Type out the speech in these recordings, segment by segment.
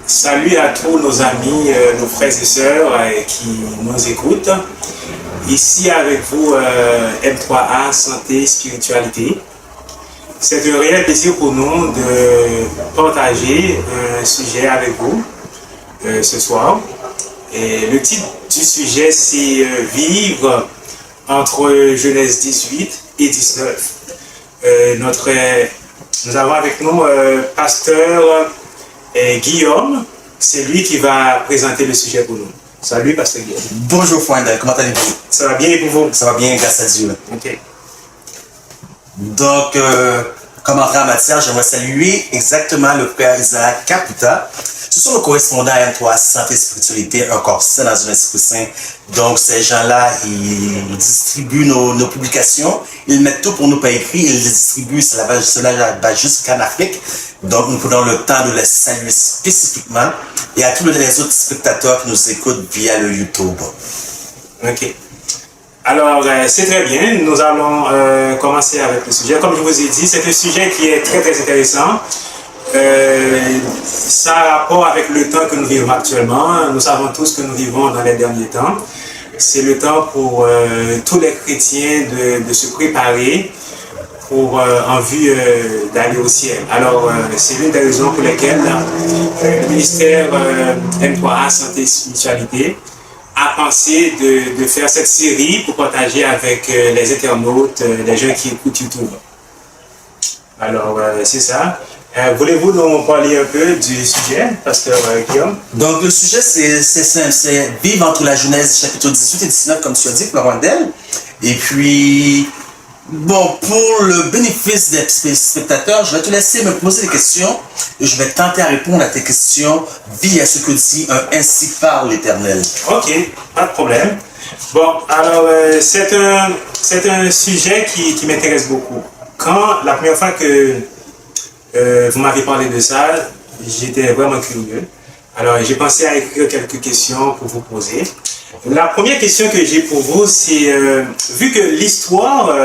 Salut à tous nos amis, nos frères et sœurs qui nous écoutent. Ici avec vous, M3A Santé Spiritualité. C'est un réel plaisir pour nous de partager un sujet avec vous ce soir. Et le titre du sujet, c'est Vivre entre Genèse 18 et 19. Nous avons avec nous pasteur Guillaume, c'est lui qui va présenter le sujet pour nous. Salut, pasteur Guillaume. Bonjour, Fouandel, comment allez-vous? Ça va bien et pour vous? Ça va bien, grâce à Dieu. Ok. Donc, comme entrée en matière, j'aimerais saluer exactement le frère Isaac Caputa. Ce sont nos correspondants à M3 Santé Spiritualité, un corps sain dans un esprit saint. Donc, ces gens-là, ils distribuent nos publications. Ils mettent tout pour nous par écrit. Ils les distribuent. Cela va jusqu'en Afrique. Donc, nous prenons le temps de les saluer spécifiquement. Et à tous les autres spectateurs qui nous écoutent via le YouTube. Ok. Alors, c'est très bien. Nous allons commencer avec le sujet. Comme je vous ai dit, c'est un sujet qui est très, très intéressant. Ça a rapport avec le temps que nous vivons actuellement. Nous savons tous que nous vivons dans les derniers temps. C'est le temps pour tous les chrétiens de se préparer en vue d'aller au ciel. Alors, c'est l'une des raisons pour lesquelles le ministère M3A Santé Spiritualité a pensé de faire cette série pour partager avec les internautes, les gens qui écoutent YouTube. Alors, c'est ça. Voulez-vous nous parler un peu du sujet, pasteur Guillaume? Donc, le sujet, c'est simple, c'est vivre entre la Genèse, chapitre 18 et 19, comme tu as dit, Florandel. Et puis, bon, pour le bénéfice des spectateurs, je vais te laisser me poser des questions et je vais tenter à répondre à tes questions via ce que dit un ainsi par l'Éternel. Ok, pas de problème. Bon, alors, c'est un sujet qui m'intéresse beaucoup. Quand la première fois que vous m'avez parlé de ça, j'étais vraiment curieux. Alors, j'ai pensé à écrire quelques questions pour vous poser. La première question que j'ai pour vous, c'est, vu que l'histoire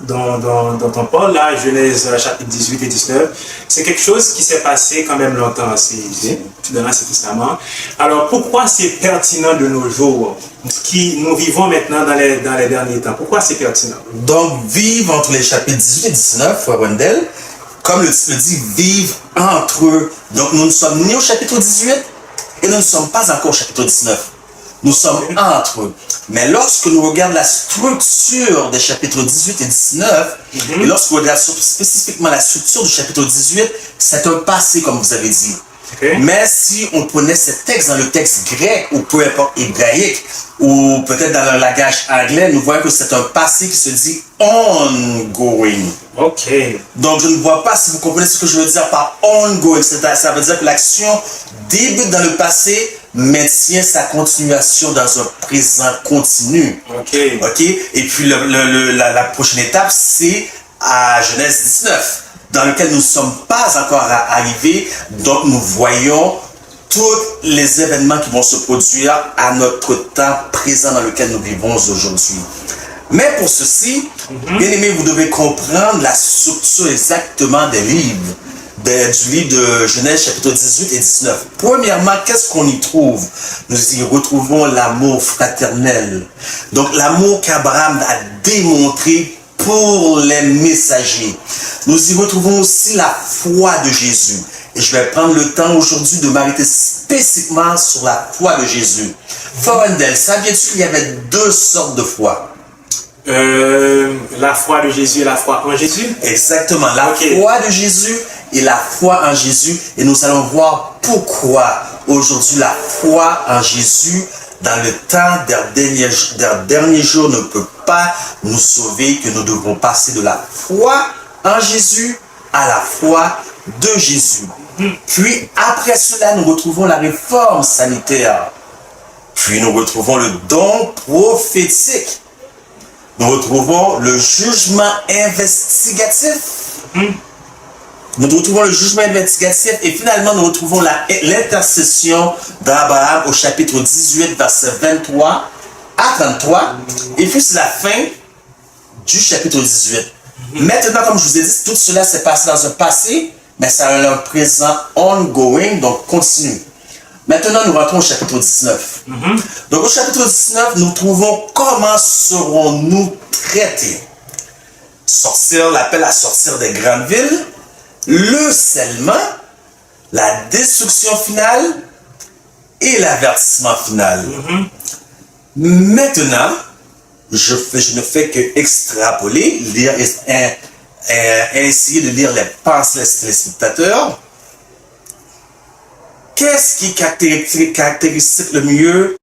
dont on parle là, Genèse chapitre 18 et 19, c'est quelque chose qui s'est passé quand même longtemps, c'est dans l'Ancien Testament. Alors, pourquoi c'est pertinent de nos jours, qui nous vivons maintenant dans les derniers temps? Pourquoi c'est pertinent? Donc, vivre entre les chapitres 18 et 19, Wendell, comme le titre dit, vivre entre eux. Donc, nous ne sommes ni au chapitre 18 et nous ne sommes pas encore au chapitre 19. Nous sommes entre eux. Mais lorsque nous regardons la structure des chapitres 18 et 19, et lorsque nous regardons spécifiquement la structure du chapitre 18, c'est un passé, comme vous avez dit. Okay. Mais si on prenait ce texte dans le texte grec, ou peu importe hébraïque, ou peut-être dans le langage anglais, nous voyons que c'est un passé qui se dit ongoing. Ok. Donc je ne vois pas si vous comprenez ce que je veux dire par ongoing. Ça veut dire que l'action débute dans le passé, maintient sa continuation dans un présent continu. Ok. Ok. Et puis la prochaine étape, c'est à Genèse 19. Dans lequel nous ne sommes pas encore arrivés, donc nous voyons tous les événements qui vont se produire à notre temps présent dans lequel nous vivons aujourd'hui. Mais pour ceci, bien aimés, vous devez comprendre la structure exactement des livres, du livre de Genèse chapitre 18 et 19. Premièrement, qu'est-ce qu'on y trouve? Nous y retrouvons l'amour fraternel. Donc l'amour qu'Abraham a démontré pour les messagers. Nous y retrouvons aussi la foi de Jésus. Et je vais prendre le temps aujourd'hui de m'arrêter spécifiquement sur la foi de Jésus. Florandel, saviez-tu qu'il y avait deux sortes de foi? La foi de Jésus et la foi en Jésus? Exactement, la foi de Jésus et la foi en Jésus. Et nous allons voir pourquoi aujourd'hui la foi en Jésus dans le temps des derniers jours ne peut pas nous sauver, que nous devons passer de la foi en Jésus à la foi de Jésus. Puis après cela, nous retrouvons la réforme sanitaire. Puis nous retrouvons le don prophétique. Nous retrouvons le jugement investigatif. Nous retrouvons le jugement investigatif et finalement nous retrouvons l'intercession d'Abraham au chapitre 18, verset 23 à 33. Et puis c'est la fin du chapitre 18. Maintenant, comme je vous ai dit, tout cela s'est passé dans un passé, mais ça a un présent ongoing, donc continu. Maintenant, nous rentrons au chapitre 19. Donc, au chapitre 19, nous trouvons comment serons-nous traités. Sortir, l'appel à sortir des grandes villes, le scellement, la destruction finale et l'avertissement final. Maintenant, je ne fais que extrapoler, lire, essayer de lire les pensées des téléspectateurs. Qu'est-ce qui caractérise le mieux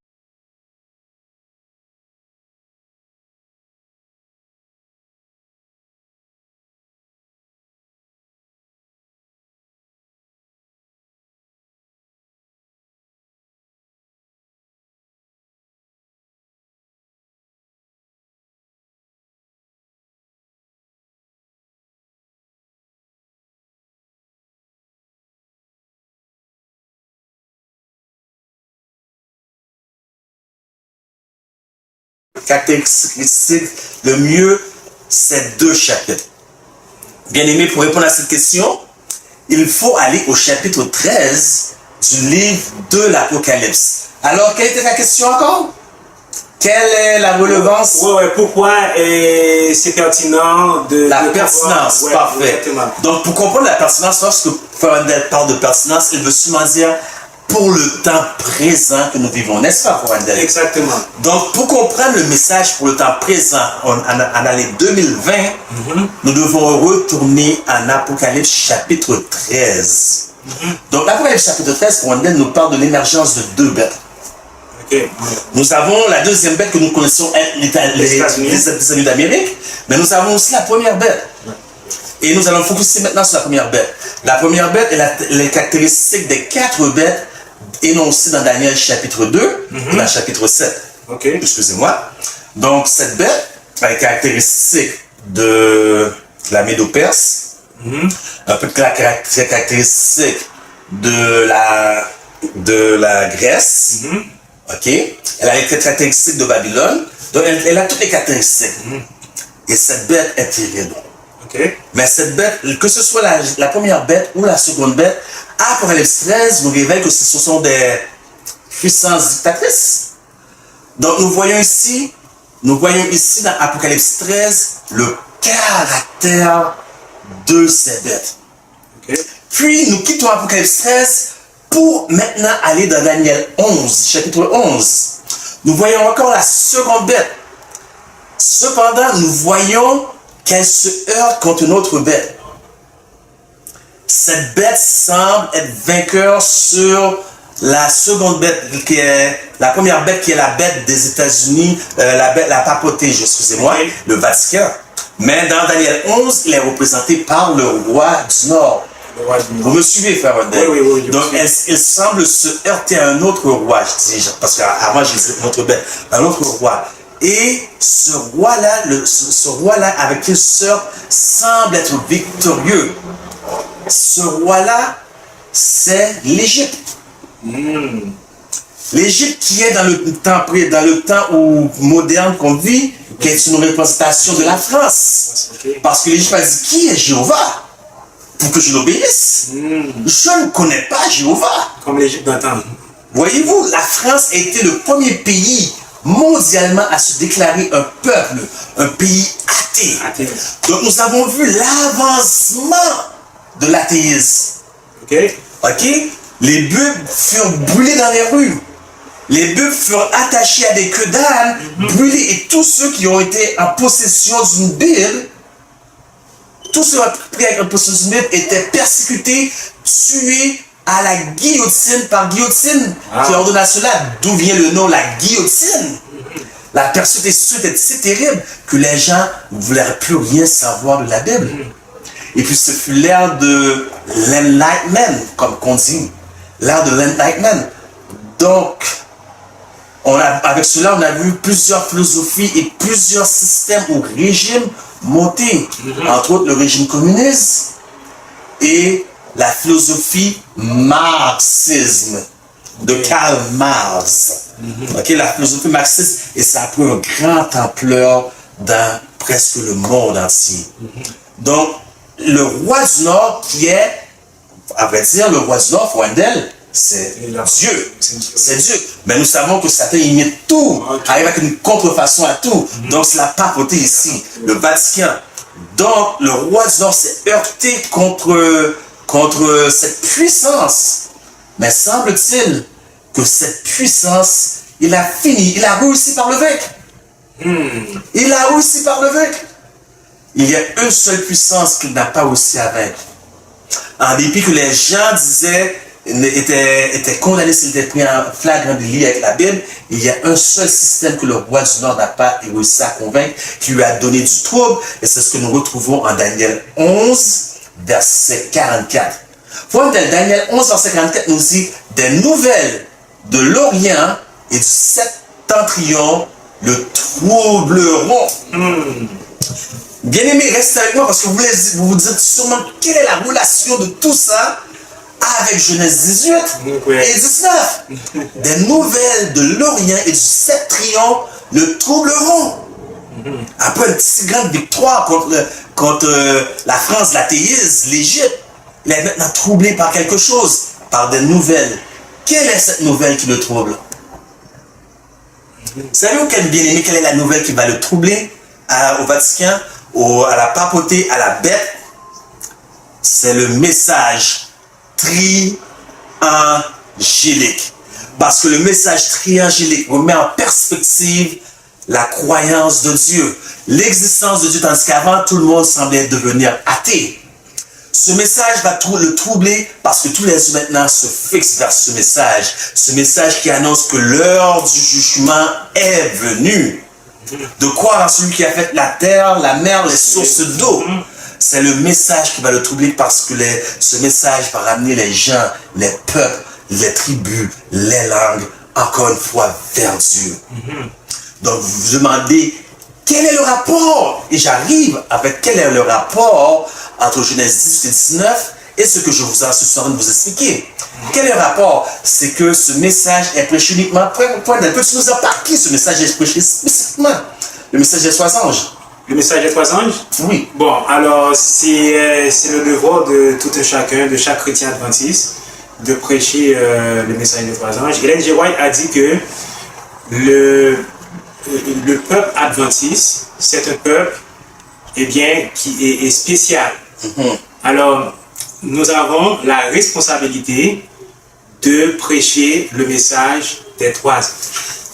caractéristique le mieux ces deux chapitres. Bien aimé, pour répondre à cette question, il faut aller au chapitre 13 du livre de l'Apocalypse. Alors, quelle était la question encore? Quelle est la relevance? Pourquoi c'est pertinent de... La pertinence, parfait. Exactement. Donc, pour comprendre la pertinence, lorsque Farandel parle de pertinence, il veut sûrement dire pour le temps présent que nous vivons, n'est-ce pas, Farandel? Exactement. Donc, pour comprendre le message pour le temps présent en l'année 2020, nous devons retourner en Apocalypse chapitre 13. Donc, l'Apocalypse chapitre 13, Farandel nous parle de l'émergence de deux bêtes. Nous avons la deuxième bête que nous connaissons être les États-Unis d'Amérique, mais nous avons aussi la première bête. Et nous allons focuser maintenant sur la première bête. La première bête est les caractéristiques des quatre bêtes énoncées dans Daniel chapitre 2 et dans chapitre 7. Excusez-moi. Donc cette bête a les caractéristiques de la Médo-Perse, un peu de la caractéristique de la Grèce. Elle a les caractéristiques de Babylone, donc elle a toutes les caractéristiques. Et cette bête est terrible. Mais cette bête, que ce soit la première bête ou la seconde bête, Apocalypse 13 nous révèle que ce sont des puissances dictatrices. Donc nous voyons ici dans Apocalypse 13 le caractère de ces bêtes. Puis nous quittons Apocalypse 13 pour maintenant aller dans Daniel 11, chapitre 11. Nous voyons encore la seconde bête. Cependant, nous voyons qu'elle se heurte contre une autre bête. Cette bête semble être vainqueur sur la seconde bête, qui est la première bête, qui est la bête des États-Unis, la papauté, excusez-moi, le Vatican. Mais dans Daniel 11, il est représenté par le roi du Nord. Vous me suivez, frère Odell? Oui. Donc, il semble se heurter à un autre roi, je dis, parce qu'avant, j'ai dit notre bête, un autre roi. Et ce roi-là, avec qui il se heurte, semble être victorieux. Ce roi-là, c'est l'Égypte. L'Égypte qui est dans le temps moderne qu'on vit, qui est une représentation de la France. Parce que l'Égypte a dit, qui est Jéhovah? Pour que je l'obéisse. Je ne connais pas Jéhovah. Comme l'Égypte d'antan. Voyez-vous, la France a été le premier pays mondialement à se déclarer un peuple, un pays athée. Donc nous avons vu l'avancement de l'athéisme. Les bœufs furent brûlés dans les rues. Les bœufs furent attachés à des queues d'âne, brûlés, et tous ceux qui ont été en possession d'une Bible, tous ceux qui ont été en possession d'une Bible étaient persécutés, tués à la guillotine, par guillotine, qui ordonna cela, d'où vient le nom, la guillotine. La persécution était si terrible que les gens ne voulaient plus rien savoir de la Bible. Et puis ce fut l'ère de l'enlightenment, comme on dit, l'ère de l'enlightenment. Donc, avec cela, on a vu plusieurs philosophies et plusieurs systèmes ou régimes monter, entre autres le régime communiste et la philosophie marxisme de Karl Marx. La philosophie marxiste, et ça a pris une grande ampleur dans presque le monde entier. Donc, le roi du Nord qui est, à vrai dire, le roi du Nord, Wendell, c'est Dieu. C'est Dieu. Mais nous savons que Satan imite tout, arrive avec une contrefaçon à tout. Donc c'est la papauté ici, le Vatican. Donc le roi du Nord s'est heurté contre cette puissance. Mais semble-t-il que cette puissance, il a réussi par le vaincre. Il a réussi par le vaincre. Il y a une seule puissance qu'il n'a pas réussi à vaincre. En dépit que les gens disaient, étaient condamnés s'ils étaient pris en flagrant délit avec la Bible, il y a un seul système que le roi du Nord n'a pas réussi à convaincre, qui lui a donné du trouble, et c'est ce que nous retrouvons en Daniel 11, verset 44. Daniel 11, verset 44 nous dit « Des nouvelles de l'Orient et du septentrion le troubleront. Bien-aimés, restez avec moi parce que vous vous dites sûrement quelle est la relation de tout ça avec Genèse 18 et 19. Des nouvelles de l'Orient et du septentrion le troubleront. Après une si grande victoire contre la France, l'athéisme, l'Égypte, il est maintenant troublé par quelque chose, par des nouvelles. Quelle est cette nouvelle qui le trouble? Savez-vous, bien-aimé, quelle est la nouvelle qui va le troubler au Vatican, à la papauté, à la bête? C'est le message triangélique. Parce que le message triangélique remet en perspective la croyance de Dieu, l'existence de Dieu, tandis qu'avant, tout le monde semblait devenir athée. Ce message va le troubler parce que tous les hommes maintenant se fixent vers ce message qui annonce que l'heure du jugement est venue. De croire en celui qui a fait la terre, la mer, les sources d'eau. C'est le message qui va le troubler parce que ce message va ramener les gens, les peuples, les tribus, les langues, encore une fois, vers Dieu. Donc vous vous demandez, quel est le rapport? Et j'arrive avec quel est le rapport entre Genèse 18 et 19 et ce que je vous en suis en train de vous expliquer. Quel est le rapport? C'est que ce message est prêché uniquement. Peux-tu nous en parler? Ce message est prêché spécifiquement. Le message des 3 anges. Le message des 3 anges? Oui. Bon, alors c'est le devoir de tout un chacun, de chaque chrétien adventiste, de prêcher le message des 3 anges. Ellen G. White a dit que le peuple adventiste, c'est un peuple qui est spécial. Alors, nous avons la responsabilité de prêcher le message des 3 anges.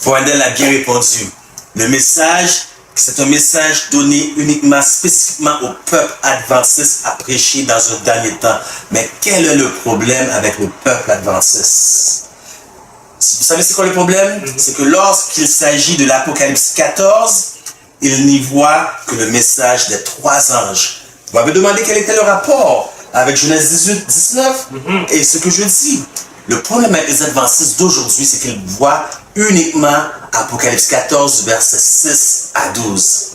Fouadel a bien répondu. Le message, c'est un message donné uniquement, spécifiquement au peuple adventiste à prêcher dans un dernier temps. Mais quel est le problème avec le peuple adventiste? Vous savez c'est quoi le problème? C'est que lorsqu'il s'agit de l'Apocalypse 14, il n'y voit que le message des 3 anges. Vous m'avez demandé quel était le rapport avec Genèse 18, 19. Et ce que je dis, le problème avec les adventistes d'aujourd'hui, c'est qu'ils voient uniquement Apocalypse 14, versets 6 à 12.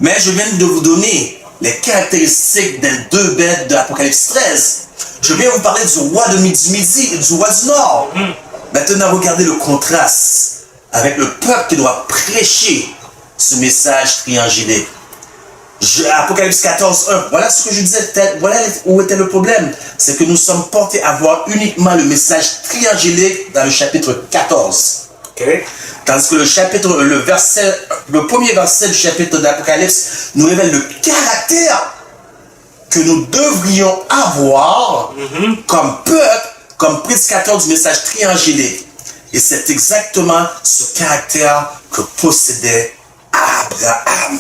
Mais je viens de vous donner les caractéristiques des 2 bêtes de l'Apocalypse 13. Je viens vous parler du roi du Midi et du roi du Nord. Maintenant, regardez le contraste avec le peuple qui doit prêcher ce message triangélique. Apocalypse 14, 1. Voilà ce que je disais, voilà où était le problème. C'est que nous sommes portés à voir uniquement le message triangélique dans le chapitre 14. Tandis que le premier verset du chapitre d'Apocalypse nous révèle le caractère que nous devrions avoir comme peuple, comme prédicateur du message triangélique. Et c'est exactement ce caractère que possédait Abraham.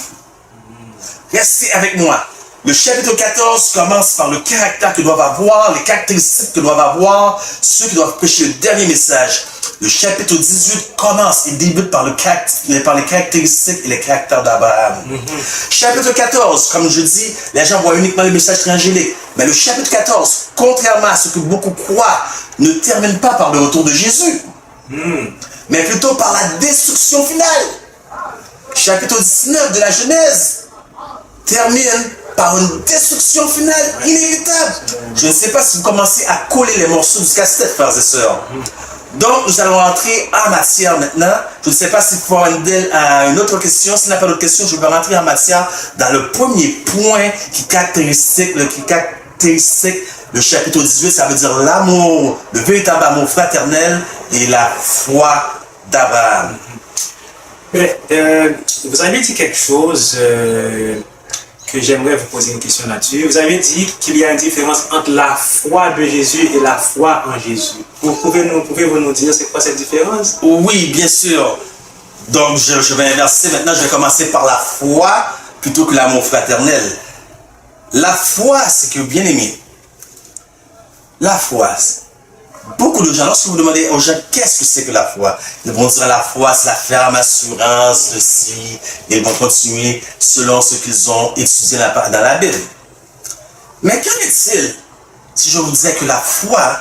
Restez avec moi. Le chapitre 14 commence par le caractère que doivent avoir, les caractéristiques que doivent avoir ceux qui doivent prêcher le dernier message. Le chapitre 18 commence et débute par les caractéristiques et les caractères d'Abraham. Chapitre 14, comme je dis, les gens voient uniquement le message triangélique. Mais le chapitre 14, contrairement à ce que beaucoup croient, ne termine pas par le retour de Jésus, mais plutôt par la destruction finale. Chapitre 19 de la Genèse termine par une destruction finale inévitable. Je ne sais pas si vous commencez à coller les morceaux du casse-tête, frères et sœurs. Donc, nous allons entrer en matière maintenant. Je ne sais pas si Fouandel a une autre question. S'il n'a pas d'autre question, je vais rentrer en matière dans le premier point qui caractérise caractéristiques. Le chapitre 18, ça veut dire l'amour, le véritable amour fraternel et la foi d'Abraham. Mais, vous avez dit quelque chose que j'aimerais vous poser une question là-dessus. Vous avez dit qu'il y a une différence entre la foi de Jésus et la foi en Jésus. Pouvez-vous nous dire c'est quoi cette différence? Oui, bien sûr. Donc, je vais inverser maintenant. Je vais commencer par la foi plutôt que l'amour fraternel. La foi, c'est que, bien aimé, la foi, beaucoup de gens, lorsque vous demandez aux gens qu'est-ce que c'est que la foi, ils vont dire la foi, c'est la ferme assurance de si, et ils vont continuer selon ce qu'ils ont étudié dans la Bible. Mais qu'en est-il si je vous disais que la foi,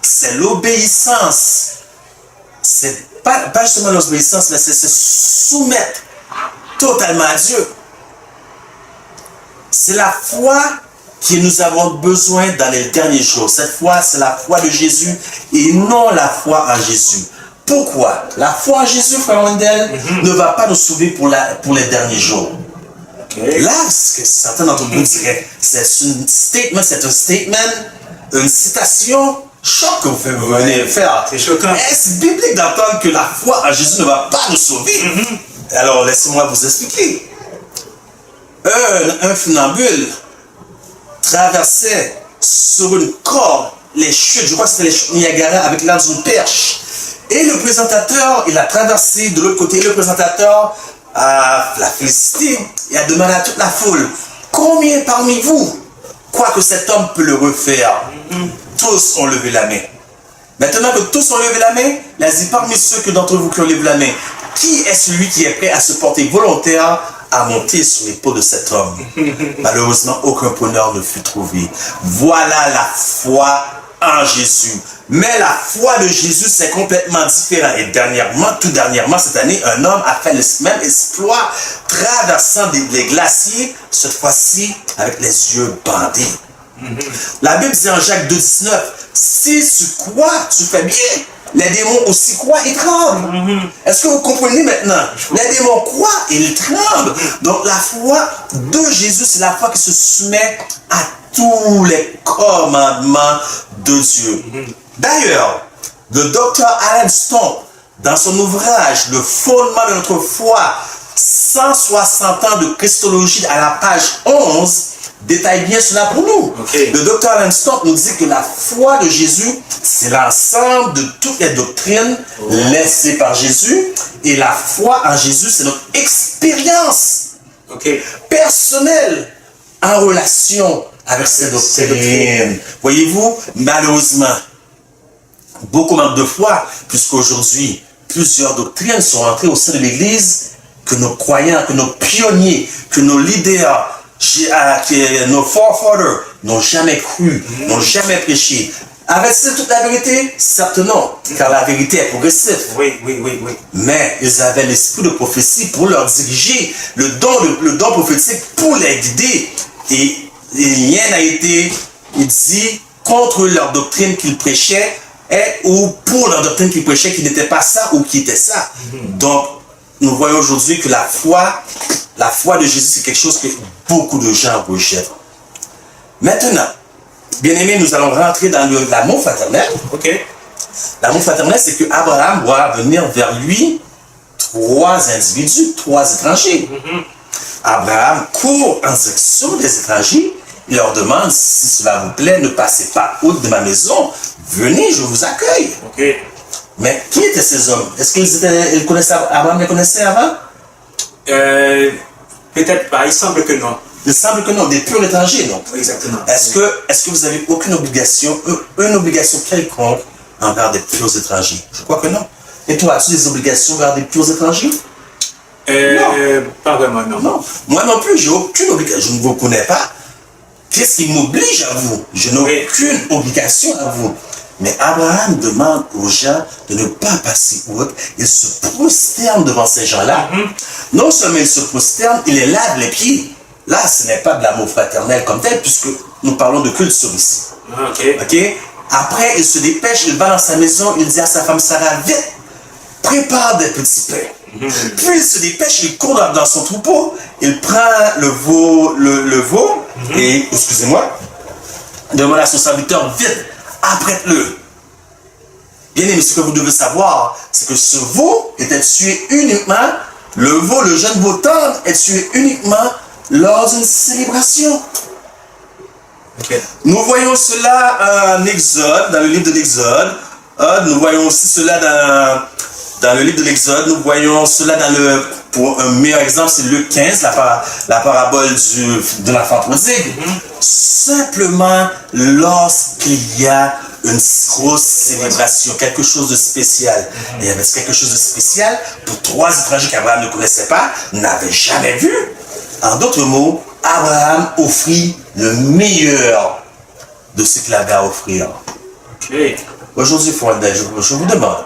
c'est l'obéissance? C'est pas justement l'obéissance, mais c'est se soumettre totalement à Dieu. C'est la foi que nous avons besoin dans les derniers jours. Cette foi, c'est la foi de Jésus et non la foi en Jésus. Pourquoi? La foi en Jésus, frère Wendell, ne va pas nous sauver pour les derniers jours. Okay. Là, ce que certains d'entre vous diraient, c'est un statement, une citation choc que vous venez de faire. C'est choquant. Est-ce biblique d'entendre que la foi en Jésus ne va pas nous sauver? Alors, laissez-moi vous expliquer. Un funambule traversait sur une corde les chutes, je crois que c'était les chutes Niagara avec l'aide d'une perche. Et le présentateur, il a traversé de l'autre côté. Le présentateur a la félicité et a demandé à toute la foule, combien parmi vous croient que cet homme peut le refaire? Tous ont levé la main. Maintenant que tous ont levé la main, il a dit parmi ceux d'entre vous qui ont levé la main, qui est celui qui est prêt à se porter volontaire à monter sur l'épaule de cet homme? Malheureusement, aucun preneur ne fut trouvé. Voilà la foi en Jésus. Mais la foi de Jésus, c'est complètement différent. Et tout dernièrement, cette année, un homme a fait le même exploit, traversant les glaciers, cette fois-ci avec les yeux bandés. La Bible dit en Jacques 2,19, si tu crois, tu fais bien. Les démons aussi croient et tremblent. Est-ce que vous comprenez maintenant? Les démons croient et ils tremblent. Donc la foi de Jésus, c'est la foi qui se soumet à tous les commandements de Dieu. D'ailleurs, le docteur Alan Stomp, dans son ouvrage Le fondement de notre foi, 160 ans de christologie à la page 11, détaille bien cela pour nous. Okay. Le docteur Alan Stomp nous dit que la foi de Jésus, c'est l'ensemble de toutes les doctrines laissées par Jésus. Et la foi en Jésus, c'est notre expérience personnelle en relation avec ces doctrines. Voyez-vous, malheureusement, beaucoup manquent de foi, puisqu'aujourd'hui, plusieurs doctrines sont entrées au sein de l'Église que nos croyants, que nos pionniers, que nos leaders, que nos forefathers n'ont jamais cru, n'ont jamais prêché. Avait-il toute la vérité? Certes non, car la vérité est progressive. Oui. Mais ils avaient l'esprit de prophétie pour leur diriger, le don prophétique pour les guider. Et rien n'a été dit contre leur doctrine qu'ils prêchaient ou pour leur doctrine qu'ils prêchaient qui n'était pas ça ou qui était ça. Donc, nous voyons aujourd'hui que la foi de Jésus, c'est quelque chose que beaucoup de gens rejettent. Maintenant, bien-aimés, nous allons rentrer dans l'amour fraternel. L'amour fraternel, c'est que Abraham doit venir vers lui 3 individus, 3 étrangers. Abraham court en direction des étrangers. Il leur demande, si cela vous plaît, ne passez pas outre de ma maison. Venez, je vous accueille. Mais qui étaient ces hommes? Est-ce qu'ils connaissaient Abraham les connaissait avant? Peut-être pas, il semble que non. Il semble que non, des purs étrangers, non? Exactement. Est-ce que vous avez aucune obligation, une obligation quelconque envers des purs étrangers? Je crois que non. Et toi, as-tu des obligations envers des purs étrangers? Non. Pas vraiment, non. Non. Moi non plus, j'ai aucune obligation. Je ne vous connais pas. Qu'est-ce qui m'oblige à vous? Je n'ai aucune obligation à vous. Mais Abraham demande aux gens de ne pas passer outre. Il se prosterne devant ces gens-là. Non seulement il se prosterne, il les lave les pieds. Là, ce n'est pas de l'amour fraternel comme tel, puisque nous parlons de culture ici. Après, il se dépêche, il va dans sa maison, il dit à sa femme Sarah, vite, prépare des petits pains. Puis il se dépêche, il court dans son troupeau, il prend le veau et, excusez-moi, demanda à son serviteur, vite, apprête-le. Bien aimé, ce que vous devez savoir, c'est que ce veau était tué uniquement, le veau, le jeune veau tendre, est tué uniquement lors d'une célébration. Okay. Nous voyons cela en Exode, dans le livre de l'Exode. Nous voyons aussi cela dans le livre de l'Exode. Nous voyons cela pour un meilleur exemple, c'est Luc 15, la parabole de l'enfant prodigue. Simplement lorsqu'il y a une grosse célébration, quelque chose de spécial. Et il y avait quelque chose de spécial pour 3 étrangers qu'Abraham ne connaissait pas, n'avait jamais vu. En d'autres mots, Abraham offrit le meilleur de ce qu'il avait à offrir. Okay. Aujourd'hui, je vous demande,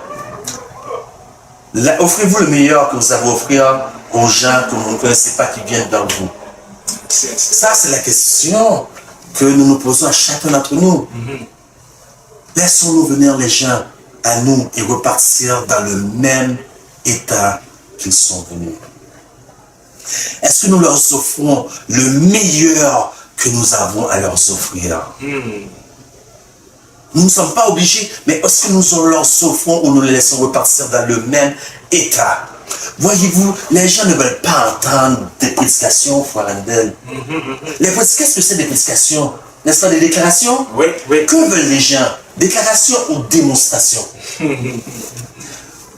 offrez-vous le meilleur que vous avez à offrir aux gens que vous ne connaissez pas qui viennent dans vous? Ça, c'est la question que nous nous posons à chacun d'entre nous. Laissons-nous venir les gens à nous et repartir dans le même état qu'ils sont venus. Est-ce que nous leur offrons le meilleur que nous avons à leur offrir? Nous ne sommes pas obligés, mais est-ce que nous leur offrons ou nous les laissons repartir dans le même état? Voyez-vous, les gens ne veulent pas entendre des prédications, frère Andel. Qu'est-ce que c'est des prédications? N'est-ce pas des déclarations? Oui, oui. Que veulent les gens? Déclaration ou démonstration?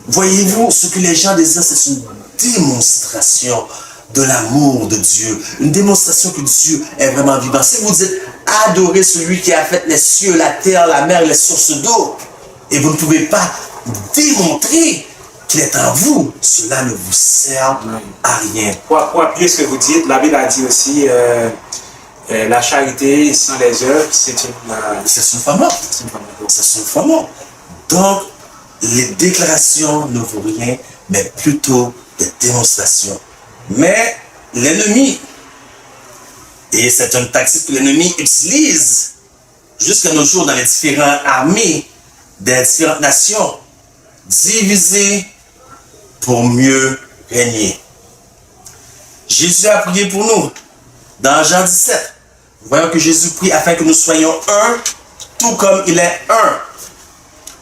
Voyez-vous, ce que les gens désirent, c'est une démonstration de l'amour de Dieu. Une démonstration que Dieu est vraiment vivant. Si vous dites, adorez celui qui a fait les cieux, la terre, la mer, les sources d'eau, et vous ne pouvez pas démontrer qu'il est en vous, cela ne vous sert à rien. Pour appuyer ce que vous dites, la Bible a dit aussi, la charité sans les œuvres, c'est une foi morte. C'est une foi morte. Donc, les déclarations ne vaut rien, mais plutôt des démonstrations. Mais l'ennemi, et c'est une tactique que l'ennemi utilise jusqu'à nos jours dans les différentes armées des différentes nations, diviser pour mieux régner. Jésus a prié pour nous dans Jean 17. Voyons que Jésus prie afin que nous soyons un, tout comme il est un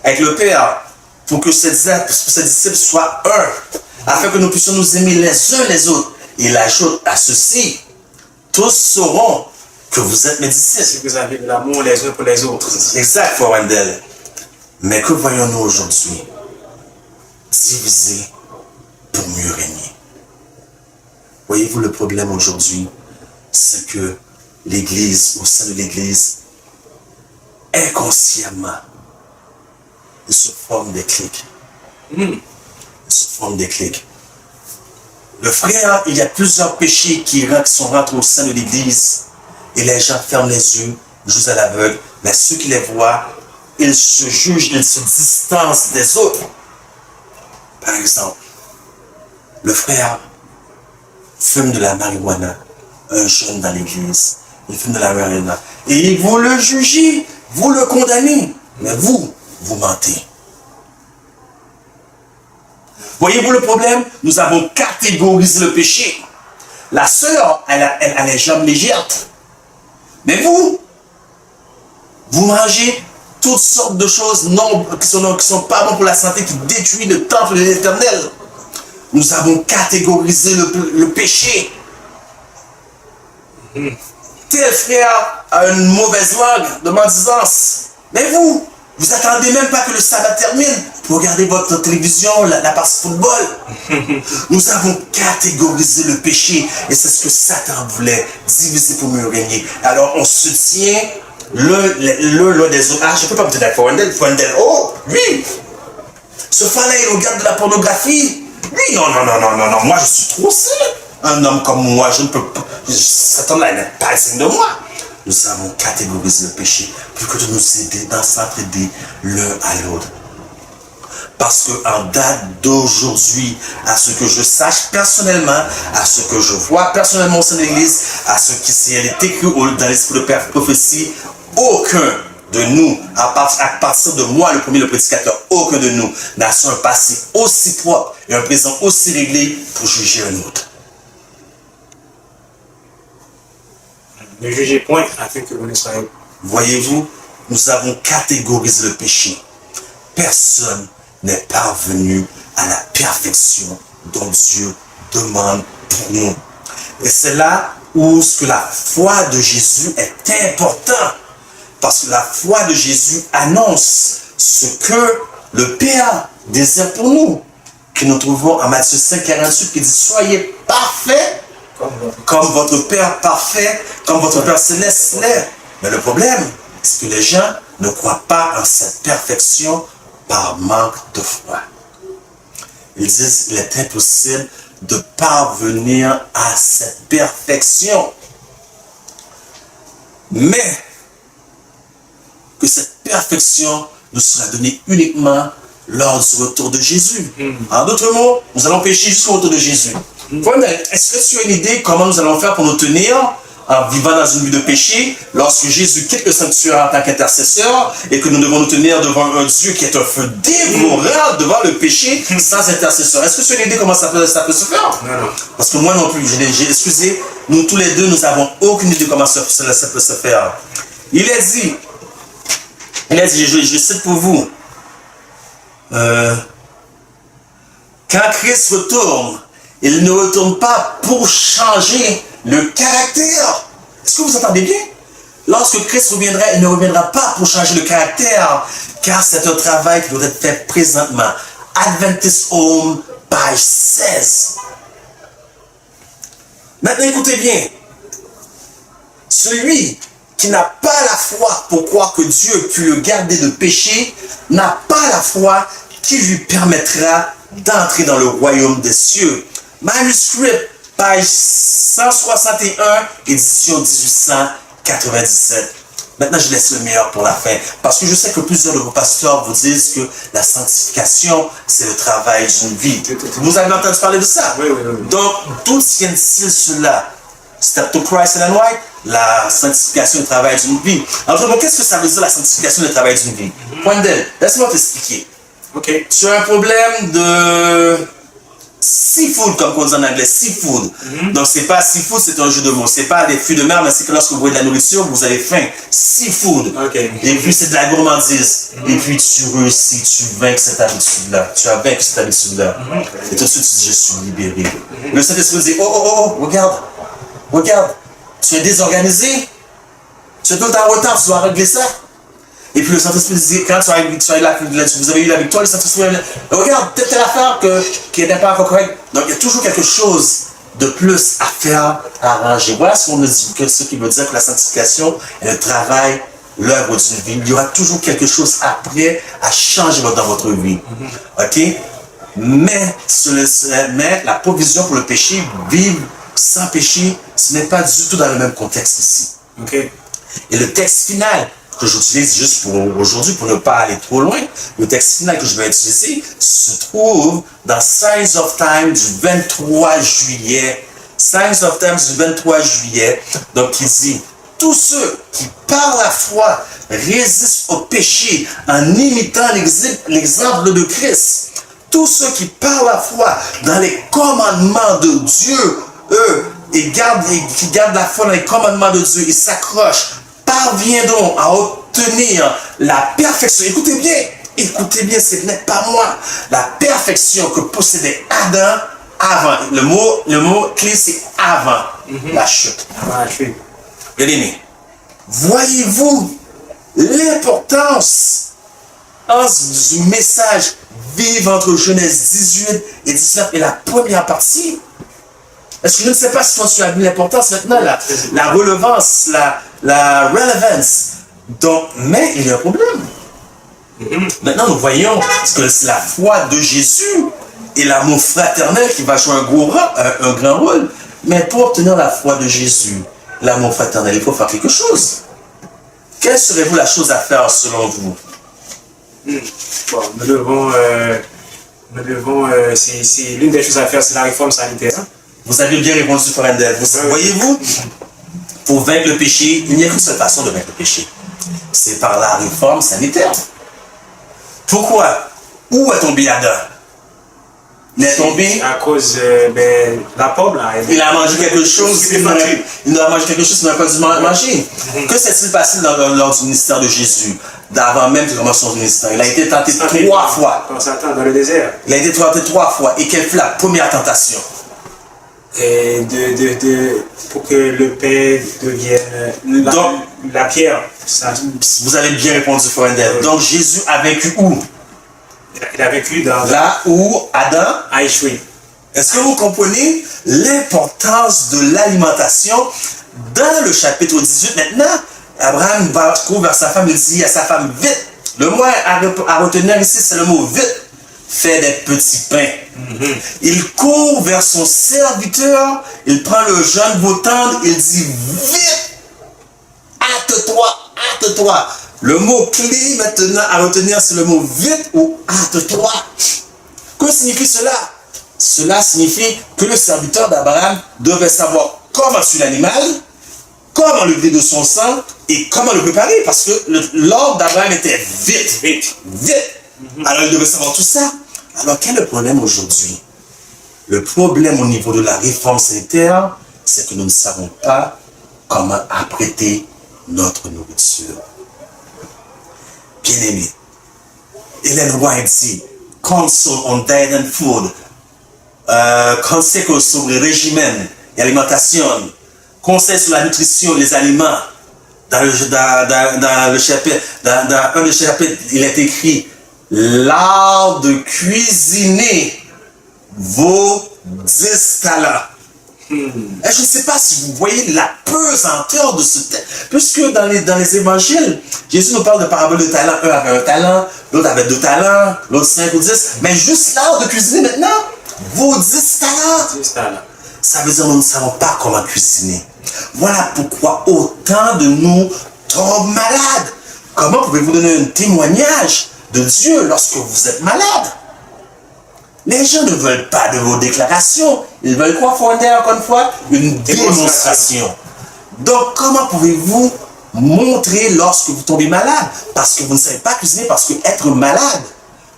avec le Père, pour que ses disciples soient un, afin que nous puissions nous aimer les uns les autres. Il ajoute à ceci, tous sauront que vous êtes mes disciples. Si vous avez de l'amour les uns pour les autres. Exact, Frère Wendell. Mais que voyons-nous aujourd'hui? Diviser pour mieux régner. Voyez-vous, le problème aujourd'hui, c'est que l'Église, au sein de l'Église, inconsciemment, il se forme des cliques. Il se forme des cliques. Le frère, il y a plusieurs péchés qui sont rentrés au sein de l'Église et les gens ferment les yeux, juste à l'aveugle. Mais ceux qui les voient, ils se jugent, ils se distancent des autres. Par exemple, le frère fume de la marijuana, un jeune dans l'église, il fume de la marijuana. Et vous le jugez, vous le condamnez, mais vous mentez. Voyez-vous le problème? Nous avons catégorisé le péché. La sœur, elle a les jambes légères. Mais vous mangez toutes sortes de choses qui ne sont pas bonnes pour la santé, qui détruisent le temple de l'Éternel. Nous avons catégorisé le péché. Tel frère a une mauvaise langue de mendisance. Mais vous attendez même pas que le sabbat termine pour regarder votre télévision, la passe football. Nous avons catégorisé le péché et c'est ce que Satan voulait, diviser pour mieux régner. Alors on se tient l'un des autres. Ah, je ne peux pas me tenir avec Wendell. Oh, oui. Ce frère-là, il regarde de la pornographie. Oui, non. Moi, je suis trop sérieux. Un homme comme moi, je ne peux pas. Satan-là, il n'est pas digne de moi. Nous avons catégorisé le péché plus que de nous aider, dans s'entraider l'un à l'autre. Parce qu'en date d'aujourd'hui, à ce que je sache personnellement, à ce que je vois personnellement au sein de l'Église, à ce qui est écrit dans l'esprit de prophétie, aucun de nous, à partir de moi, le premier, le prédicateur, aucun de nous n'a su un passé aussi propre et un présent aussi réglé pour juger un autre. Ne jugez point afin que vous ne soyez Voyez-vous, nous avons catégorisé le péché. Personne n'est parvenu à la perfection dont Dieu demande pour nous. Et c'est là où ce que la foi de Jésus est important. Parce que la foi de Jésus annonce ce que le Père désire pour nous. Que nous trouvons en Matthieu 5, 48 qui dit « Soyez parfaits comme votre Père parfait, comme votre Père céleste l'est. » Mais le problème, c'est que les gens ne croient pas en cette perfection par manque de foi. Ils disent qu'il est impossible de parvenir à cette perfection. Mais que cette perfection nous sera donnée uniquement lors du retour de Jésus. En d'autres mots, nous allons pécher jusqu'au retour de Jésus. Est-ce que tu as une idée comment nous allons faire pour nous tenir en vivant dans une vie de péché lorsque Jésus quitte le sanctuaire en tant qu'intercesseur et que nous devons nous tenir devant un Dieu qui est un feu dévorant devant le péché sans intercesseur? Est-ce que tu as une idée comment ça peut se faire? Non. Parce que moi non plus, excusez, nous tous les deux, nous n'avons aucune idée comment ça peut se faire. Il a dit, je cite pour vous, quand Christ retourne, il ne retourne pas pour changer le caractère. Est-ce que vous entendez bien? Lorsque Christ reviendra, il ne reviendra pas pour changer le caractère, car c'est un travail qui doit être fait présentement. Adventist Home, page 16. Maintenant, écoutez bien. Celui qui n'a pas la foi pour croire que Dieu peut le garder de péché, n'a pas la foi qui lui permettra d'entrer dans le royaume des cieux. Manuscrit, page 161, édition 1897. Maintenant, je laisse le meilleur pour la fin, parce que je sais que plusieurs de vos pasteurs vous disent que la sanctification, c'est le travail d'une vie. Vous avez entendu parler de ça? Oui. Donc, tout ce qui est cela, Step to Christ and White, la sanctification et le travail d'une vie. Alors, qu'est-ce que ça veut dire la sanctification et le travail d'une vie? Poindel, laisse-moi t'expliquer. Ok. Tu as un problème de seafood, comme on dit en anglais, seafood. Donc, c'est pas seafood, c'est un jeu de mots. C'est pas des fruits de mer, mais c'est que lorsque vous voyez de la nourriture, vous avez faim. Seafood. Okay. Et puis, c'est de la gourmandise. Et puis, tu réussis, tu vaincs cette habitude-là. Tu as vaincu cette habitude-là. Et tout de suite, tu dis, je suis libéré. Le Saint-Esprit dit, oh, regarde. Tu es désorganisé. Tu es tout en retard, tu dois régler ça. Et puis le Saint-Esprit dit, quand vous avez eu la victoire, le Saint-Esprit dit, regarde, telle affaire qui n'était pas encore correcte. Donc il y a toujours quelque chose de plus à faire, à arranger. Voilà ce qu'on nous dit, ce qui veut dire que la sanctification est le travail, l'œuvre d'une vie. Il y aura toujours quelque chose après à changer dans votre vie. Ok? Mais la provision pour le péché, vivre sans péché, ce n'est pas du tout dans le même contexte ici. Ok. Et le texte final que j'utilise juste pour aujourd'hui, pour ne pas aller trop loin, le texte final que je vais utiliser se trouve dans Signs of Time du 23 juillet. Signs of Time du 23 juillet. Donc, il dit, tous ceux qui, par la foi, résistent au péché en imitant l'exemple de Christ, tous ceux qui, par la foi, dans les commandements de Dieu, qui gardent la foi dans les commandements de Dieu, ils s'accrochent, parviendront à obtenir la perfection. Écoutez bien, ce n'est pas moi. La perfection que possédait Adam avant. Le mot clé, c'est avant la chute. Bien aimé, voyez-vous l'importance du message vivre entre Genèse 18 et 19 et la première partie? Est-ce que je ne sais pas si tu as vu l'importance maintenant, la relevance, la relevance. Donc, mais il y a un problème. Maintenant, nous voyons que c'est la foi de Jésus et l'amour fraternel qui va jouer un grand rôle. Mais pour obtenir la foi de Jésus, l'amour fraternel, il faut faire quelque chose. Quelle serait-vous la chose à faire selon vous? Bon, nous devons c'est l'une des choses à faire, c'est la réforme sanitaire. Vous avez bien répondu, frère Andel. Voyez-vous, pour vaincre le péché, il n'y a qu'une seule façon de vaincre le péché. C'est par la réforme sanitaire. Pourquoi? Où est tombé Adam? n'est tombé à cause la pomme là. Il a mangé quelque chose, il a mangé quelque chose qu'il n'a pas dû manger. Que s'est-il passé lors du ministère de Jésus, d'avant même qu'il commence son ministère? Il a été tenté 3 fois. Quand Satan dans le désert. Il a été tenté 3 fois. Et quelle fut la première tentation? Et pour que le pain devienne la pierre. Ça. Vous avez bien répondu, Frère. Donc Jésus a vécu où? Il a vécu dans là où Adam a échoué. Est-ce que vous comprenez l'importance de l'alimentation? Dans le chapitre 18 maintenant, Abraham va courir vers sa femme, il dit à sa femme, vite. Le mot à retenir ici, c'est le mot vite. Fais des petits pains. Il court vers son serviteur, il prend le jeune veau tendre, il dit, vite, hâte-toi, hâte-toi. Le mot clé maintenant à retenir, c'est le mot vite ou hâte-toi. Que signifie cela? Cela signifie que le serviteur d'Abraham devait savoir comment tuer l'animal, comment le vider de son sang et comment le préparer. Parce que l'ordre d'Abraham était vite, vite, vite. Alors il devait savoir tout ça. Alors quel est le problème aujourd'hui? Le problème au niveau de la réforme sanitaire, c'est que nous ne savons pas comment apprêter notre nourriture. Bien-aimé, Ellen White dit, Counsel on Diet and Food, conseil sur le régime et l'alimentation, conseil sur la nutrition, les aliments. Dans un des chapitres, il est écrit l'art de cuisiner vos 10 talents. Et je ne sais pas si vous voyez la pesanteur de ce texte. Puisque dans les évangiles, Jésus nous parle de paraboles de talents. Un avait un talent, l'autre avait 2 talents, l'autre 5 ou 10. Mais juste l'art de cuisiner maintenant, vos 10 talents. 10 talents. Ça veut dire que nous ne savons pas comment cuisiner. Voilà pourquoi autant de nous tombent malades. Comment pouvez-vous donner un témoignage de Dieu lorsque vous êtes malade? Les gens ne veulent pas de vos déclarations. Ils veulent quoi, fonder encore une fois? Une démonstration. Donc, comment pouvez-vous montrer lorsque vous tombez malade? Parce que vous ne savez pas cuisiner, parce que être malade,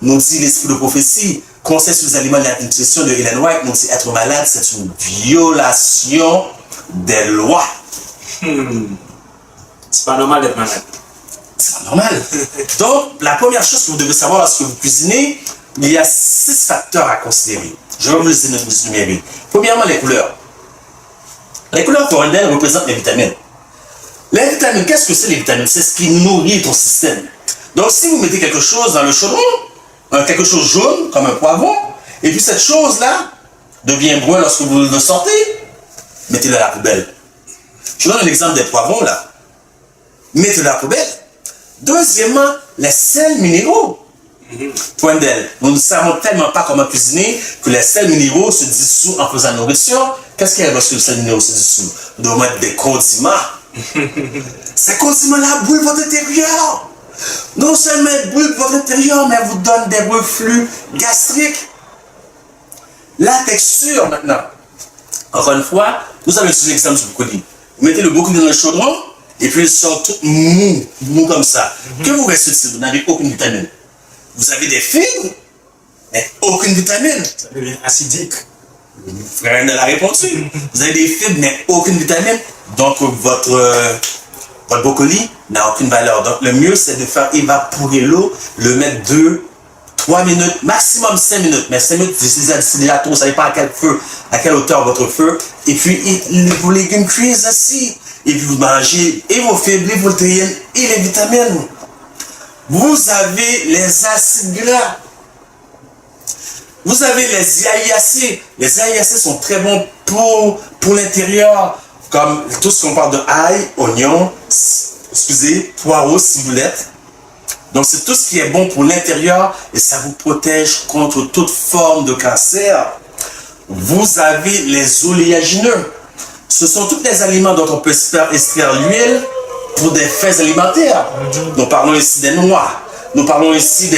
nous dit l'esprit de prophétie, conseil sur les aliments et la nutrition de Ellen White, nous dit être malade, c'est une violation des lois. C'est pas normal d'être malade. C'est pas normal. Donc, la première chose que vous devez savoir lorsque vous cuisinez, il y a 6 facteurs à considérer. Je vais vous les énumérer. Premièrement, les couleurs. Les couleurs cornéennes représentent les vitamines. Les vitamines, qu'est-ce que c'est les vitamines? C'est ce qui nourrit ton système. Donc, si vous mettez quelque chose dans le chaudron, quelque chose jaune, comme un poivron, et puis cette chose-là devient brun lorsque vous le sortez, mettez-le à la poubelle. Je donne un exemple des poivrons, là. Mettez-le à la poubelle. Deuxièmement, les sels minéraux. Point d'elle. Nous ne savons tellement pas comment cuisiner que les sels minéraux se dissouent en faisant nourriture. Qu'est-ce qu'il y a lorsque les sels minéraux se dissouent? Nous devons mettre des condiments. Ces condiments-là brûlent votre intérieur. Non seulement ils brûlent votre intérieur, mais vous donnent des reflux gastriques. La texture maintenant. Encore une fois, vous avez utilisé l'exemple du brocoli. Vous mettez le brocoli dans le chaudron et puis il sort tout mou comme ça. Que vous reste-t-il? Vous n'avez aucune vitamine. Vous avez des fibres, mais aucune vitamine. Ça devient acidique. Frère l'a répondu. Vous avez des fibres, mais aucune vitamine. Donc, votre brocoli n'a aucune valeur. Donc, le mieux, c'est de faire évaporer l'eau, le mettre 2-3 minutes, maximum 5 minutes. Mais 5 minutes, c'est déjà trop. Vous ne savez pas à quel feu, à quelle hauteur votre feu. Et puis, vos légumes cuisent ainsi. Et puis, vous mangez et vos fibres, les protéines et les vitamines. Vous avez les acides gras. Vous avez les aiacés. Les aiacés sont très bons pour l'intérieur. Comme tout ce qu'on parle de ail, oignon, poireaux, ciboulette. Donc c'est tout ce qui est bon pour l'intérieur et ça vous protège contre toute forme de cancer. Vous avez les oléagineux. Ce sont tous les aliments dont on peut extraire l'huile pour des fins alimentaires. Nous parlons ici des noix. Nous parlons ici,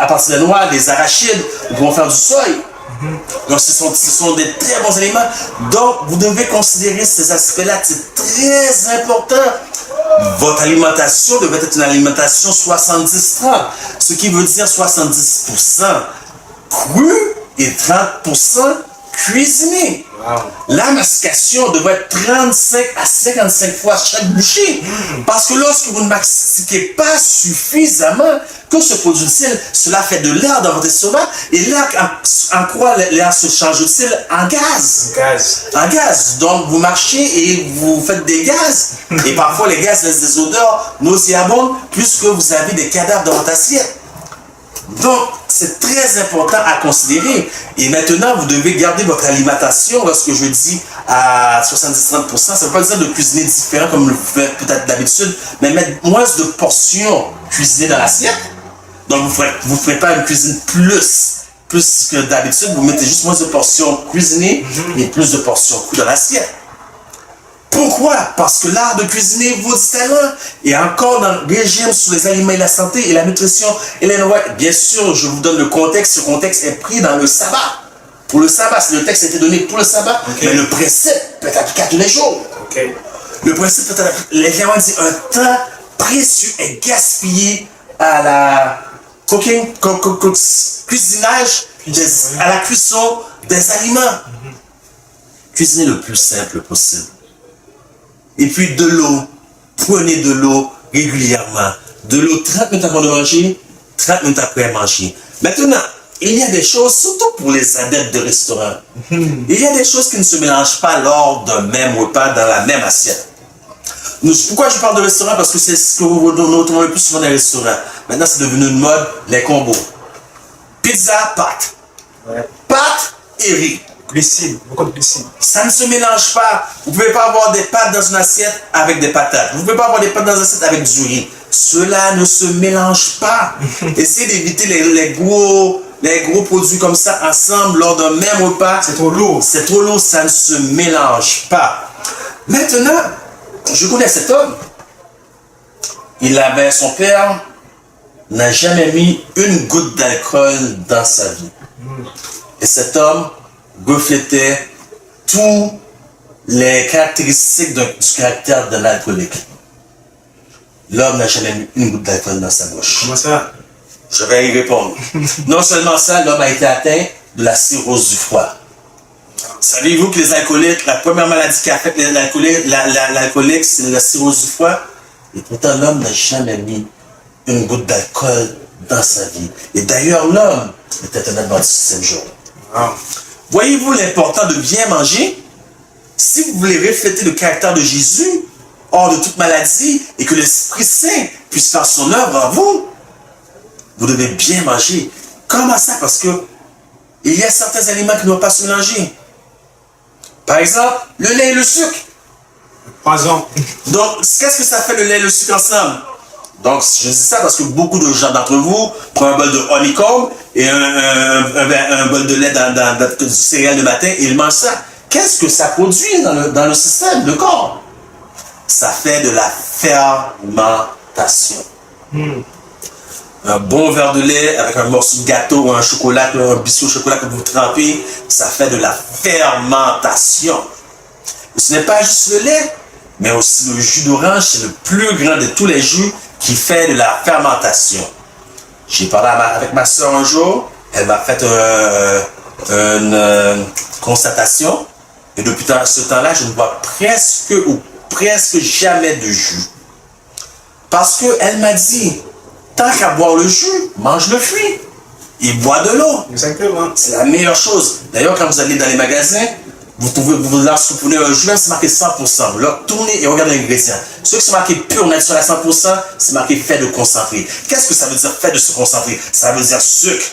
à partir des noix, des arachides. Nous pouvons faire du soy. Donc ce sont des très bons aliments. Donc vous devez considérer ces aspects-là. C'est très important. Votre alimentation devait être une alimentation 70-30. Ce qui veut dire 70% cru et 30% cuisiné. Wow. La mastication devrait être 35 à 55 fois chaque bouchée. Parce que lorsque vous ne mastiquez pas suffisamment, que se produit-il? Cela fait de l'air dans votre estomac. Et l'air, en quoi l'air se change-t-il? En gaz. Gaz. En gaz. Donc vous marchez et vous faites des gaz. Et parfois les gaz laissent des odeurs nauséabondes puisque vous avez des cadavres dans votre assiette. Donc, c'est très important à considérer. Et maintenant, vous devez garder votre alimentation. Lorsque je dis à 70-30%, ça ne veut pas dire de cuisiner différent comme vous faites peut-être d'habitude, mais mettre moins de portions cuisinées dans l'assiette. Donc, vous ne ferez pas une cuisine plus que d'habitude. Vous mettez juste moins de portions cuisinées et plus de portions cuites dans l'assiette. Pourquoi? Parce que l'art de cuisiner vaut du talent. Et encore dans le régime sur les aliments et la santé et la nutrition, Ellen White, bien sûr, je vous donne le contexte. Ce contexte est pris dans le sabbat. Pour le sabbat, le texte a été donné pour le sabbat, mais le principe peut être appliqué à tous les jours. Le principe peut être appliqué. Les gens disent un temps précieux est gaspillé à la cuisinage, à la cuisson des aliments. Cuisiner le plus simple possible. Et puis de l'eau, prenez de l'eau régulièrement. De l'eau 30 minutes avant de manger, 30 minutes après manger. Maintenant, il y a des choses, surtout pour les adeptes de restaurant, il y a des choses qui ne se mélangent pas lors d'un même repas dans la même assiette. Pourquoi je parle de restaurant? Parce que c'est ce que vous retrouvez le plus souvent dans les restaurants. Maintenant, c'est devenu une mode, les combos. Pizza, pâte. Ouais. Pâte et riz. Glucides, beaucoup de glucides. Ça ne se mélange pas. Vous ne pouvez pas avoir des pâtes dans une assiette avec des patates. Vous ne pouvez pas avoir des pâtes dans une assiette avec du riz. Cela ne se mélange pas. Essayez d'éviter les gros produits comme ça ensemble lors d'un même repas. C'est trop lourd. C'est trop lourd, ça ne se mélange pas. Maintenant, je connais cet homme. Son père n'a jamais mis une goutte d'alcool dans sa vie. Et cet homme reflétait toutes les caractéristiques du caractère d'un alcoolique. L'homme n'a jamais mis une goutte d'alcool dans sa bouche. Comment ça? Je vais y répondre. Non seulement ça, l'homme a été atteint de la cirrhose du foie. Savez-vous que les alcooliques, la première maladie qui affecte l'alcoolique, c'est la cirrhose du foie? Et pourtant, l'homme n'a jamais mis une goutte d'alcool dans sa vie. Et d'ailleurs, l'homme était un adventiste du 7 jours. Wow. Voyez-vous l'important de bien manger? Si vous voulez refléter le caractère de Jésus, hors de toute maladie, et que l'Esprit Saint puisse faire son œuvre en vous, vous devez bien manger. Comment ça? Parce que il y a certains aliments qui ne doivent pas se mélanger. Par exemple, le lait et le sucre. Poison. Donc, qu'est-ce que ça fait le lait et le sucre ensemble? Donc, je dis ça parce que beaucoup de gens d'entre vous prennent un bol de honeycomb et un bol de lait dans du céréal le matin et ils mangent ça. Qu'est-ce que ça produit dans le système, le corps? Ça fait de la fermentation. Un bon verre de lait avec un morceau de gâteau ou un chocolat, un biscuit au chocolat que vous trempez, ça fait de la fermentation. Et ce n'est pas juste le lait, mais aussi le jus d'orange, c'est le plus grand de tous les jus qui fait de la fermentation. J'ai parlé avec ma soeur un jour, elle m'a fait une constatation, et depuis ce temps-là, je ne bois presque jamais de jus. Parce qu'elle m'a dit, tant qu'à boire le jus, mange le fruit et bois de l'eau. Exactement. C'est la meilleure chose. D'ailleurs, quand vous allez dans les magasins, lorsque vous prenez un jus, même c'est marqué 100%. Vous leur tournez et regardez l'ingrédient. Ceux qui sont marqués pur naturel à 100%, c'est marqué fait de concentré. Qu'est-ce que ça veut dire fait de se concentrer? Ça veut dire sucre.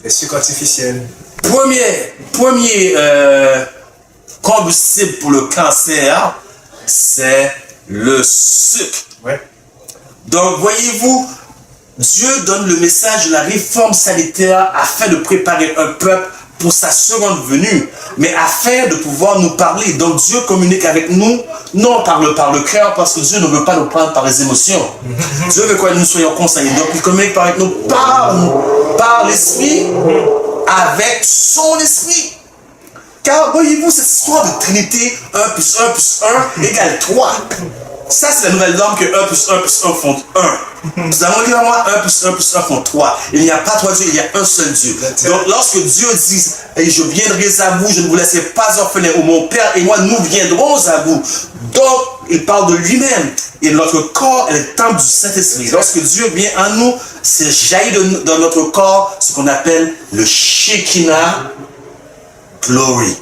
Les sucres artificiels. Premier combustible pour le cancer, c'est le sucre. Ouais. Donc, voyez-vous, Dieu donne le message de la réforme sanitaire afin de préparer un peuple pour sa seconde venue, mais afin de pouvoir nous parler. Donc, Dieu communique avec nous, non par le cœur, parce que Dieu ne veut pas nous prendre par les émotions. Dieu veut que nous soyons conscients. Donc, il communique avec nous par l'Esprit, avec son Esprit. Car, voyez-vous, cette histoire de Trinité, 1 plus 1 plus 1 égale 3. ça c'est la nouvelle norme que 1 plus 1 plus 1 font 1. Nous avons dit à moi 1 plus 1 plus 1 font 3. Il n'y a pas 3 dieux, il y a un seul Dieu. Donc lorsque Dieu dit, et je viendrai à vous, je ne vous laisserai pas orphelin, où mon Père et moi nous viendrons à vous. Donc il parle de lui-même. Et notre corps est le temple du Saint-Esprit. Lorsque Dieu vient en nous, c'est jaillit dans notre corps ce qu'on appelle le Shekinah Glory.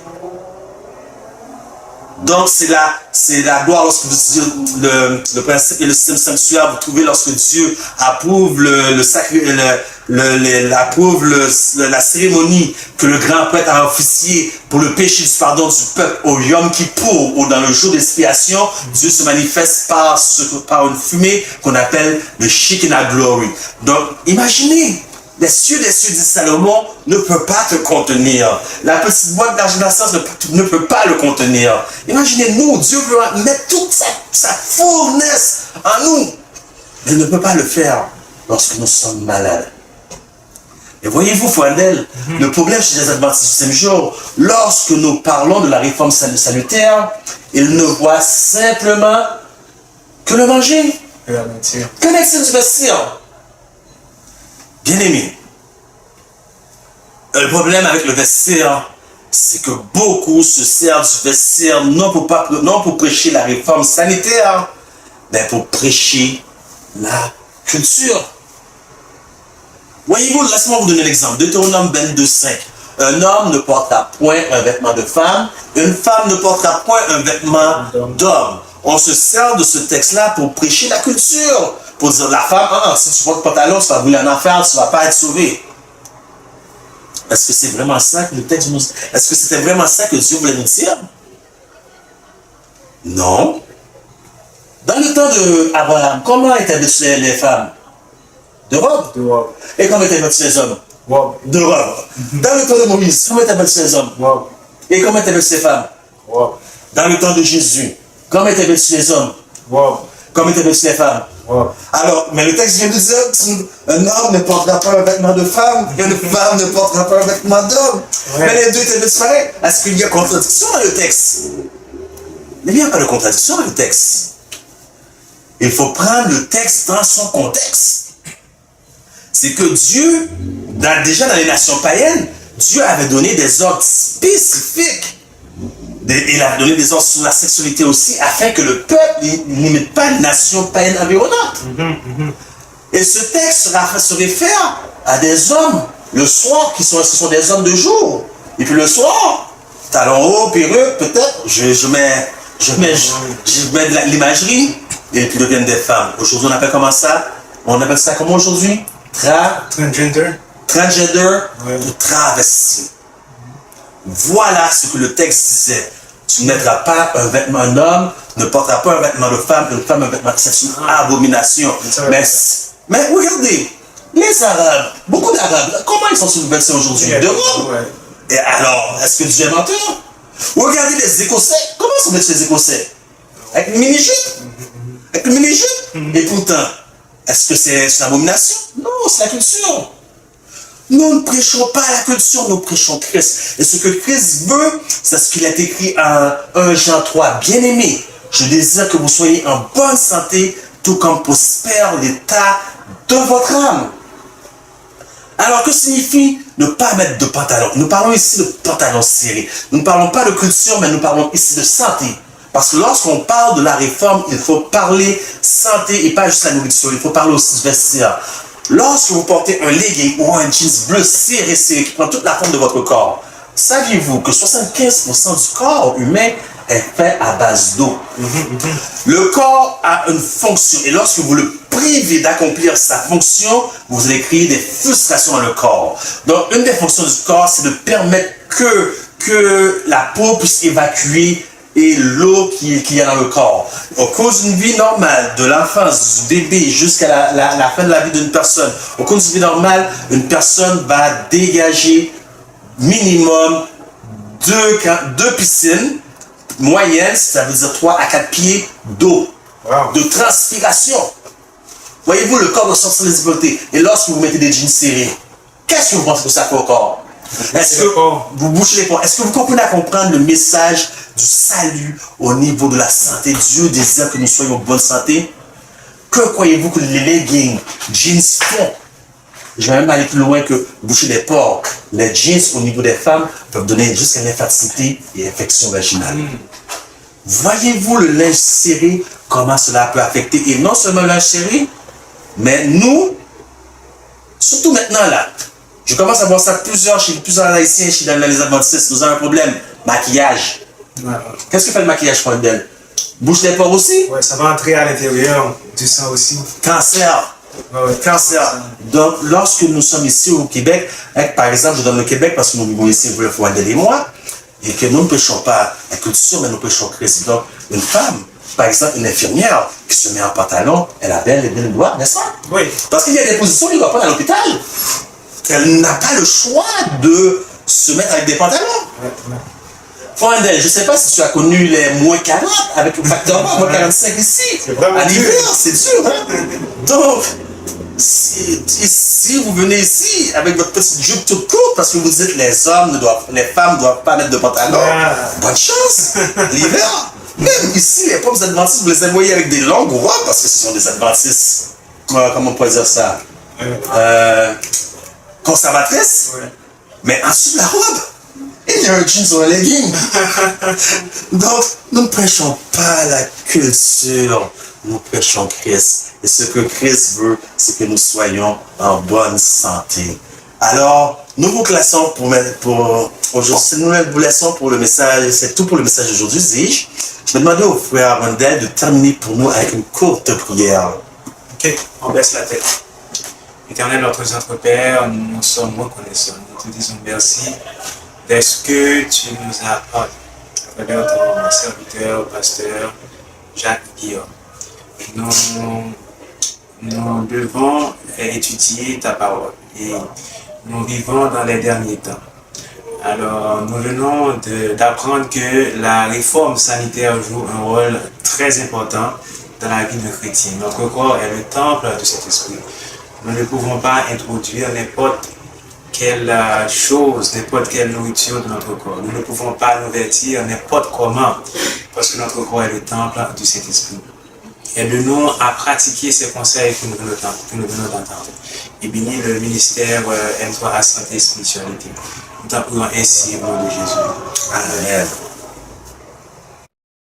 Donc c'est la gloire lorsque le principe et le système sanctuaire, vous trouvez lorsque Dieu approuve la cérémonie que le grand prêtre a officié pour le péché du pardon du peuple au Yom Kippour ou dans le jour d'expiation. Dieu se manifeste par une fumée qu'on appelle le Shekinah Glory. Donc imaginez, les cieux des cieux, dit Salomon, ne peut pas te contenir. La petite boîte d'argent ne peut pas le contenir. Imaginez-nous, Dieu veut mettre toute sa fournaise en nous. Mais il ne peut pas le faire lorsque nous sommes malades. Et voyez-vous, Fouandel, le problème chez les adventistes du 7e jour, lorsque nous parlons de la réforme salutaire, ils ne voient simplement que le manger, que l'excès du vestir. Bien-aimé, le problème avec le vestir, c'est que beaucoup se servent du vestir non pour prêcher la réforme sanitaire, mais pour prêcher la culture. Voyez-vous, laissez-moi vous donner l'exemple. Deutéronome 22:5. Un homme ne portera point un vêtement de femme, une femme ne portera point un vêtement d'homme. On se sert de ce texte-là pour prêcher la culture. Pour dire la femme, si tu portes pantalon, tu vas brûler en enfer, tu ne vas pas être sauvé. Est-ce que c'est vraiment ça que le texte nous... Est-ce que c'était vraiment ça que Dieu voulait nous dire? Non. Dans le temps d'Abraham, comment étaient vêtues les femmes? De robes. De robes. Et comment étaient vêtus les hommes? Robes. De robes. Dans le temps de Moïse, comment étaient vêtus les hommes? Robes. Et comment étaient vêtus les femmes? Robes. Dans le temps de Jésus, comment étaient vêtus les hommes? Robes. Comment étaient vêtus les femmes? Robes. Alors, mais le texte vient de dire qu'un homme ne portera pas un vêtement de femme, une femme ne portera pas un vêtement d'homme. Ouais. Mais les deux étaient vêtus pareils. Est-ce qu'il y a contradiction dans le texte? Il n'y a pas de contradiction dans le texte. Il faut prendre le texte dans son contexte. C'est que Dieu, déjà dans les nations païennes, Dieu avait donné des ordres spécifiques. Il a donné des ordres sur la sexualité aussi, afin que le peuple n'imite pas les nations païennes environnantes. Et ce texte se réfère à des hommes, le soir, ce sont des hommes de jour. Et puis le soir, talons hauts, perruque, peut-être, je mets de l'imagerie, et puis deviennent des femmes. Aujourd'hui, on appelle comment ça? On appelle ça comment aujourd'hui? Transgender. Transgender, ouais. Ou travesti. Voilà ce que le texte disait. Tu ne mettras pas un vêtement, un homme ne portera pas un vêtement de femme, une femme un vêtement. C'est une abomination. Mais regardez, les Arabes, beaucoup d'Arabes, comment ils sont subventionnés aujourd'hui? De robes. Ouais. Et alors, est-ce que Dieu est menteur? Regardez les Écossais, comment sont vêtus les Écossais? Avec une mini-jupe. Avec une mini-jupe. Et pourtant, est-ce que c'est une abomination? Non, c'est la culture. Nous ne prêchons pas la culture, nous prêchons Christ. Et ce que Christ veut, c'est ce qu'il a écrit en 1 Jean 3. Bien-aimés, je désire que vous soyez en bonne santé, tout comme prospère l'état de votre âme. Alors, que signifie ne pas mettre de pantalon? Nous parlons ici de pantalon serré. Nous ne parlons pas de culture, mais nous parlons ici de santé. Parce que lorsqu'on parle de la réforme, il faut parler santé et pas juste la nourriture. Il faut parler aussi du vestiaire. Lorsque vous portez un legging ou un jeans bleu serré qui prend toute la forme de votre corps, saviez-vous que 75% du corps humain est fait à base d'eau? Le corps a une fonction et lorsque vous le privez d'accomplir sa fonction, vous allez créer des frustrations dans le corps. Donc, une des fonctions du corps, c'est de permettre que la peau puisse évacuer et l'eau qu'il y a dans le corps. Au cours d'une vie normale, de l'enfance, du bébé jusqu'à la fin de la vie d'une personne, au cours d'une vie normale, une personne va dégager minimum deux piscines moyennes, ça veut dire 3 à 4 pieds d'eau, de transpiration. Voyez-vous, le corps doit sortir les difficultés. Et lorsque vous mettez des jeans serrés, qu'est-ce que vous pensez que ça fait au corps? Est-ce que vous bouchez les portes? Est-ce que vous comprenez à comprendre le message du salut, au niveau de la santé. Dieu désire que nous soyons en bonne santé. Que croyez-vous que les leggings, jeans font? Je vais même aller plus loin que boucher les porcs. Les jeans au niveau des femmes peuvent donner jusqu'à l'infertilité et infection vaginale. Voyez-vous le linge serré, comment cela peut affecter, et non seulement le linge serré, mais nous, surtout maintenant là, je commence à voir ça chez plusieurs haïtiens, chez les adventistes, nous avons un problème, maquillage. Qu'est-ce que fait le maquillage pour elle? Bouche les pores aussi? Ouais, ça va entrer à l'intérieur du sang aussi. Cancer. Cancer. Donc, lorsque nous sommes ici au Québec, par exemple, je donne le Québec parce que nous vivons ici, vous Fouandel et moi, et que nous ne péchons pas la culture, mais nous péchons Christ. Donc, une femme, par exemple, une infirmière qui se met en pantalon, elle a bel et bien le droit, n'est-ce pas? Oui. Parce qu'il y a des positions qu'elle ne doit pas à l'hôpital. Elle n'a pas le choix de se mettre avec des pantalons. Fouandel, je ne sais pas si tu as connu les moins 40 avec le facteur moins 45 ici. À l'hiver, c'est dur. Hein? Donc, si vous venez ici avec votre petite jupe toute courte parce que vous dites les femmes ne doivent pas mettre de pantalon, bonne chance. L'hiver, même ici, les pauvres adventistes, vous les envoyez avec des longues robes parce que ce sont des adventistes. Comment on pourrait dire ça? Conservatrices. Mais en dessous de la robe, il y a un jean sur un legging. Donc, nous ne prêchons pas la culture, nous prêchons Christ. Et ce que Christ veut, c'est que nous soyons en bonne santé. Alors, nous vous classons aujourd'hui, nous vous laissons pour le message, c'est tout pour le message d'aujourd'hui, dis-je. Je vais demander au frère Wendell de terminer pour nous avec une courte prière. Ok, on baisse la tête. Éternel, notre Père, nous sommes reconnaissants. Nous te disons merci de ce que tu nous as apporté à travers ton serviteur, pasteur Jacques Guillaume. Nous devons étudier ta parole et nous vivons dans les derniers temps. Alors, nous venons d'apprendre que la réforme sanitaire joue un rôle très important dans la vie de chrétien. Notre corps est le temple de cet esprit. Nous ne pouvons pas introduire n'importe quelle chose, n'importe quelle nourriture de notre corps. Nous ne pouvons pas nous vêtir n'importe comment parce que notre corps est le temple du Saint-Esprit. Aide-nous à pratiquer ces conseils que nous venons d'entendre. Et bénis le ministère M3 à santé et spiritualité. Nous t'en prions ainsi au nom de Jésus. Amen.